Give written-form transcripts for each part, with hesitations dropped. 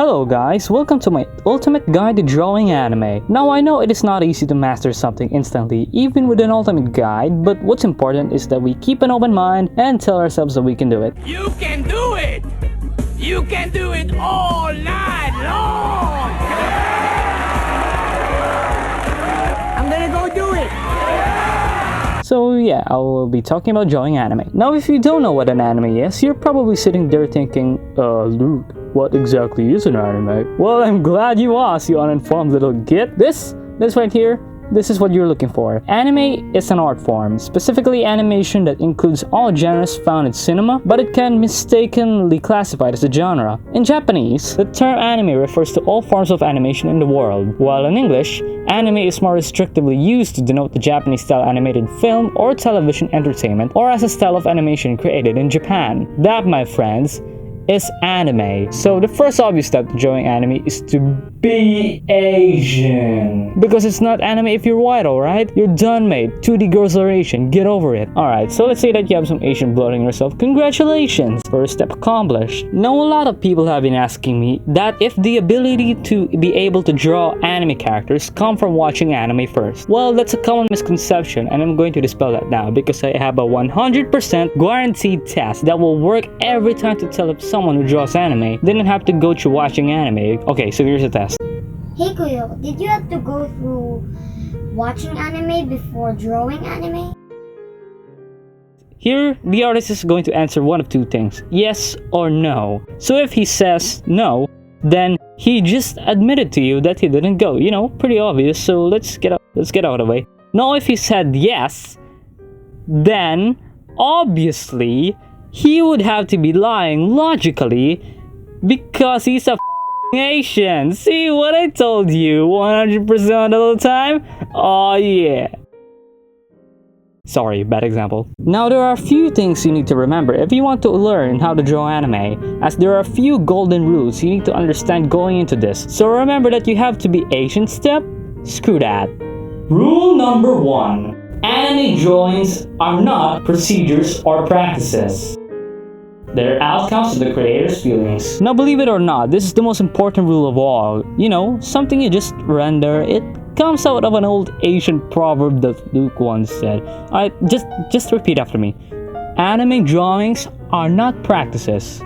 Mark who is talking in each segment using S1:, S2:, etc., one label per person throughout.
S1: Hello guys, welcome to my ultimate guide to drawing anime. Now I know it is not easy to master something instantly, even with an ultimate guide, but what's important is that we keep an open mind and tell ourselves that we can do it.
S2: You can do it! You can do it all night long! I'm gonna go do it!
S1: So yeah, I will be talking about drawing anime. Now if you don't know what an anime is, you're probably sitting there thinking, Luke, what exactly is an anime? Well, I'm glad you asked, you uninformed little git. This right here, this is what you're looking for. Anime is an art form, specifically animation that includes all genres found in cinema, but it can mistakenly classified as a genre. In Japanese, the term anime refers to all forms of animation in the world, while in English, anime is more restrictively used to denote the Japanese-style animated film or television entertainment, or as a style of animation created in Japan. That, my friends, is anime. So the first obvious step to drawing anime is to be Asian. Because it's not anime if you're white, alright? You're done, mate. 2D girls are Asian. Get over it. Alright, so let's say that you have some Asian blood in yourself. Congratulations! First step accomplished. Now a lot of people have been asking me that if the ability to be able to draw anime characters come from watching anime first. Well, that's a common misconception and I'm going to dispel that now because I have a 100% guaranteed test that will work every time to tell if someone who draws anime didn't have to go through watching anime. Okay, so here's the test.
S3: Hey Kuyo, did you have to go through watching anime before drawing anime?
S1: Here, the artist is going to answer one of two things, yes or no. So if he says no, then he just admitted to you that he didn't go. You know, pretty obvious, so let's get out of the way. Now if he said yes, then obviously he would have to be lying logically because he's a Asian. See what I told you 100% of the time? Oh yeah. Sorry, bad example. Now there are a few things you need to remember if you want to learn how to draw anime, as there are a few golden rules you need to understand going into this. So remember that you have to be Asian step? Screw that. Rule number 1. Anime drawings are not procedures or practices. They're outcomes of the creator's feelings. Now believe it or not, this is the most important rule of all. You know, something you just render, it comes out of an old Asian proverb that Luke once said. Alright, just repeat after me. Anime drawings are not practices.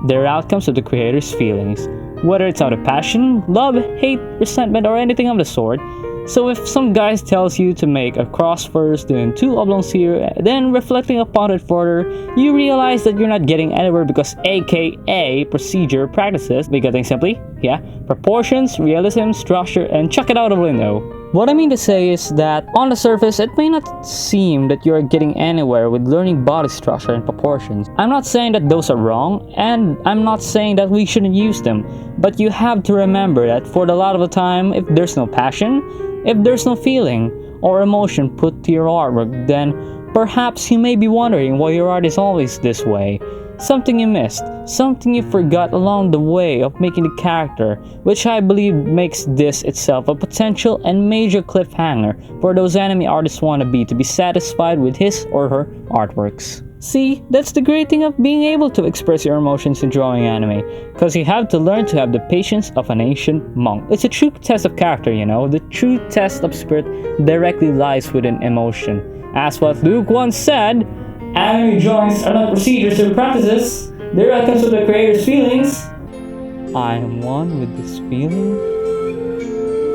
S1: They're outcomes of the creator's feelings. Whether it's out of passion, love, hate, resentment, or anything of the sort. So if some guy tells you to make a cross first, then 2 oblongs here, then reflecting upon it further, you realize that you're not getting anywhere because aka procedure practices, begetting simply, yeah, proportions, realism, structure, and chuck it out of the window. What I mean to say is that on the surface, it may not seem that you're getting anywhere with learning body structure and proportions. I'm not saying that those are wrong, and I'm not saying that we shouldn't use them, but you have to remember that for a lot of the time, if there's no passion, if there's no feeling or emotion put to your artwork, then perhaps you may be wondering why your art is always this way. Something you missed, something you forgot along the way of making the character, which I believe makes this itself a potential and major cliffhanger for those anime artists wannabe to be satisfied with his or her artworks. See, that's the great thing of being able to express your emotions in drawing anime, because you have to learn to have the patience of an ancient monk. It's a true test of character, you know, the true test of spirit directly lies within emotion. As what Luke once said, anime drawings are not procedures or practices, they're outcomes of the creator's feelings. I am one with this feeling.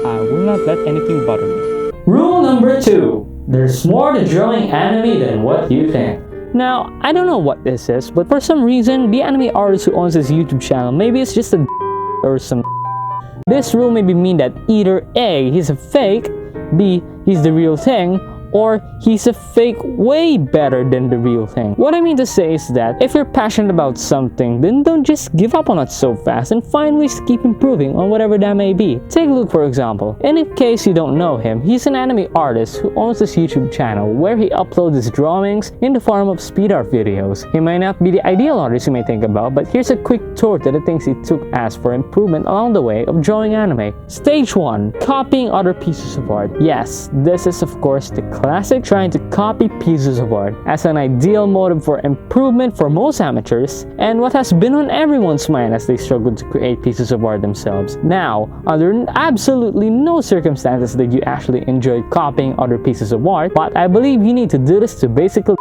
S1: I will not let anything bother me. Rule number 2. There's more to drawing anime than what you think. Now, I don't know what this is, but for some reason, the anime artist who owns this YouTube channel, maybe it's just a or some. This rule maybe mean that either A, he's a fake, B, he's the real thing, or he's a fake way better than the real thing. What I mean to say is that if you're passionate about something, then don't just give up on it so fast and find ways to keep improving on whatever that may be. Take Luke for example. And in case you don't know him, he's an anime artist who owns this YouTube channel where he uploads his drawings in the form of speed art videos. He might not be the ideal artist you may think about, but here's a quick tour to the things he took as for improvement along the way of drawing anime. Stage 1. Copying other pieces of art. Yes, this is of course the classic trying to copy pieces of art as an ideal motive for improvement for most amateurs, and what has been on everyone's mind as they struggle to create pieces of art themselves. Now, under absolutely no circumstances did you actually enjoy copying other pieces of art, but I believe you need to do this to basically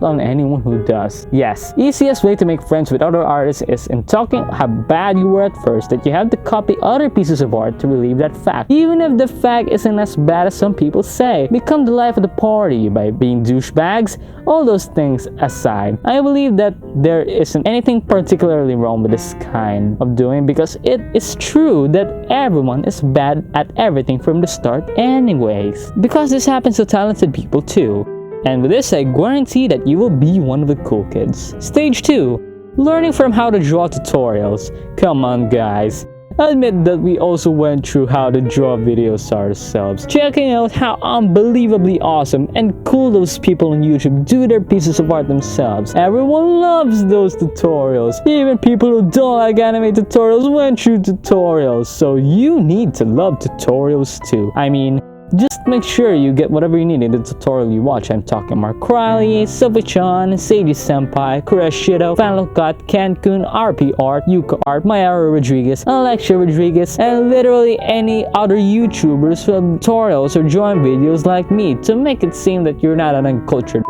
S1: on anyone who does. Yes, easiest way to make friends with other artists is in talking how bad you were at first that you have to copy other pieces of art to relieve that fact. Even if the fact isn't as bad as some people say. Become the life of the party by being douchebags. All those things aside, I believe that there isn't anything particularly wrong with this kind of doing because it is true that everyone is bad at everything from the start anyways. Because this happens to talented people too. And with this, I guarantee that you will be one of the cool kids. Stage 2. Learning from how to draw tutorials. Come on guys. Admit that we also went through how to draw videos ourselves. Checking out how unbelievably awesome and cool those people on YouTube do their pieces of art themselves. Everyone loves those tutorials. Even people who don't like anime tutorials went through tutorials. So you need to love tutorials too. I mean, just make sure you get whatever you need in the tutorial you watch. I'm talking Mark Riley, Sophie-chan, Seiji Senpai, Kurashido, Fanlokat, Cancun, RP Art, Yuka Art, Mayara Rodriguez, Alexia Rodriguez, and literally any other YouTubers who have tutorials or join videos like me to make it seem that you're not an uncultured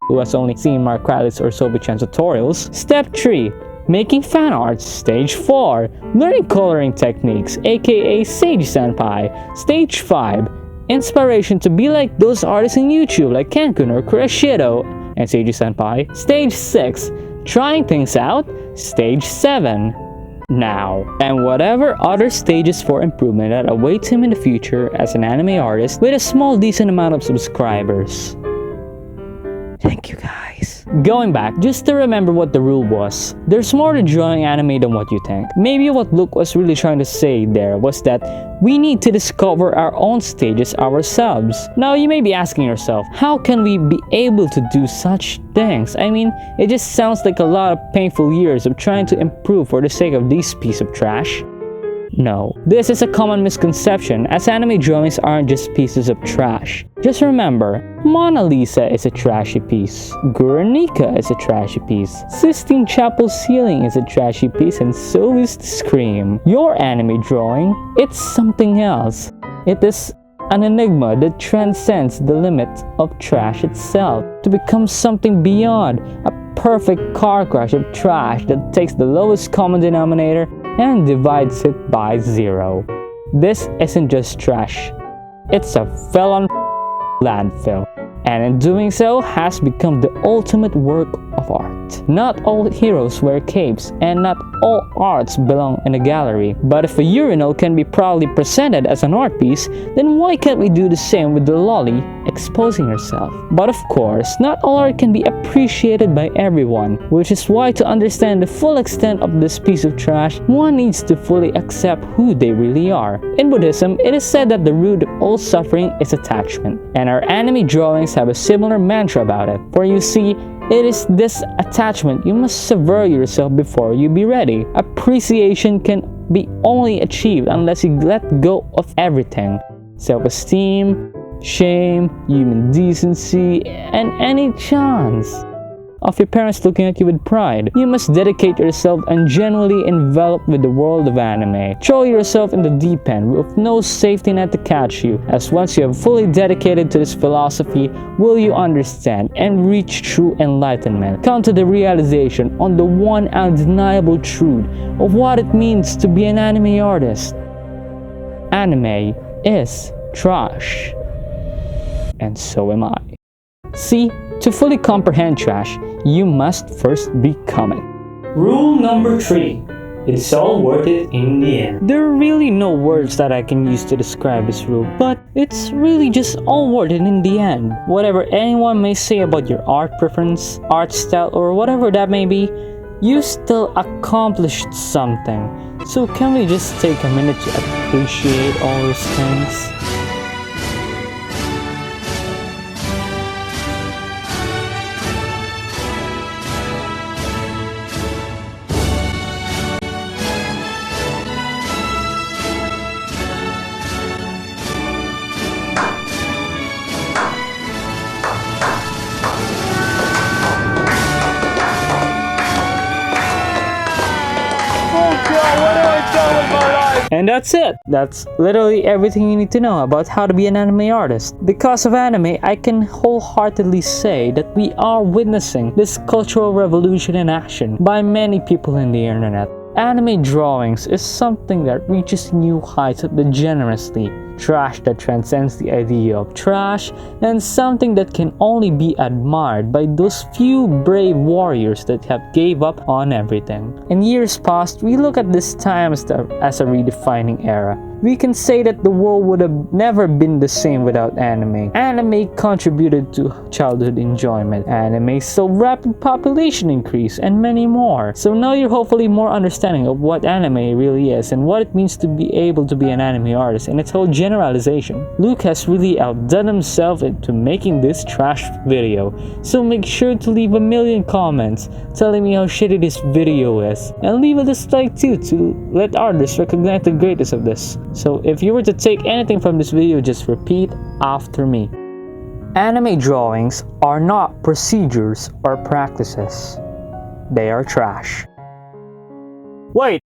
S1: who has only seen Mark Riley's or Sophie-chan tutorials. Step 3. Making fan arts. Stage 4. Learning coloring techniques, aka Seiji Senpai. Stage 5. Inspiration to be like those artists on YouTube like Cancun or Kurashido and Seiji Senpai. Stage 6. Trying things out. Stage 7. Now. And whatever other stages for improvement that await him in the future as an anime artist with a small decent amount of subscribers. Thank you guys. Going back, just to remember what the rule was. There's more to drawing anime than what you think. Maybe what Luke was really trying to say there was that we need to discover our own stages ourselves. Now you may be asking yourself, how can we be able to do such things? I mean, it just sounds like a lot of painful years of trying to improve for the sake of this piece of trash. No, this is a common misconception as anime drawings aren't just pieces of trash. Just remember, Mona Lisa is a trashy piece, Guernica is a trashy piece, Sistine Chapel ceiling is a trashy piece, and so is the Scream. Your anime drawing, it's something else. It is an enigma that transcends the limit of trash itself to become something beyond a perfect car crash of trash that takes the lowest common denominator and divides it by 0. This isn't just trash, it's a felon landfill, and in doing so has become the ultimate work of art. Not all heroes wear capes, and not all arts belong in a gallery, but if a urinal can be proudly presented as an art piece, then why can't we do the same with the lolly exposing herself? But of course, not all art can be appreciated by everyone, which is why to understand the full extent of this piece of trash, one needs to fully accept who they really are. In Buddhism, it is said that the root of all suffering is attachment, and our anime drawings have a similar mantra about it. For you see, it is this attachment you must sever yourself before you be ready. Appreciation can be only achieved unless you let go of everything. Self-esteem, shame, human decency, and any chance of your parents looking at you with pride. You must dedicate yourself and genuinely envelop with the world of anime. Throw yourself in the deep end with no safety net to catch you, as once you have fully dedicated to this philosophy, will you understand and reach true enlightenment. Come to the realization on the one undeniable truth of what it means to be an anime artist. Anime is trash. And so am I. See, to fully comprehend trash, you must first become it. Rule number 3. It's all worth it in the end. There are really no words that I can use to describe this rule, but it's really just all worth it in the end. Whatever anyone may say about your art preference, art style, or whatever that may be, you still accomplished something. So can we just take a minute to appreciate all those things? And that's it! That's literally everything you need to know about how to be an anime artist. Because of anime, I can wholeheartedly say that we are witnessing this cultural revolution in action by many people in the internet. Anime drawings is something that reaches new heights of degeneracy, trash that transcends the idea of trash, and something that can only be admired by those few brave warriors that have gave up on everything. In years past, we look at this time as a redefining era. We can say that the world would have never been the same without anime. Anime contributed to childhood enjoyment. Anime saw rapid population increase and many more. So now you're hopefully more understanding of what anime really is and what it means to be able to be an anime artist and its whole generalization. Luke has really outdone himself into making this trash video. So make sure to leave a million comments telling me how shitty this video is. And leave a dislike too to let others recognize the greatness of this. So if you were to take anything from this video, just repeat after me. Anime drawings are not procedures or practices. They are trash. Wait,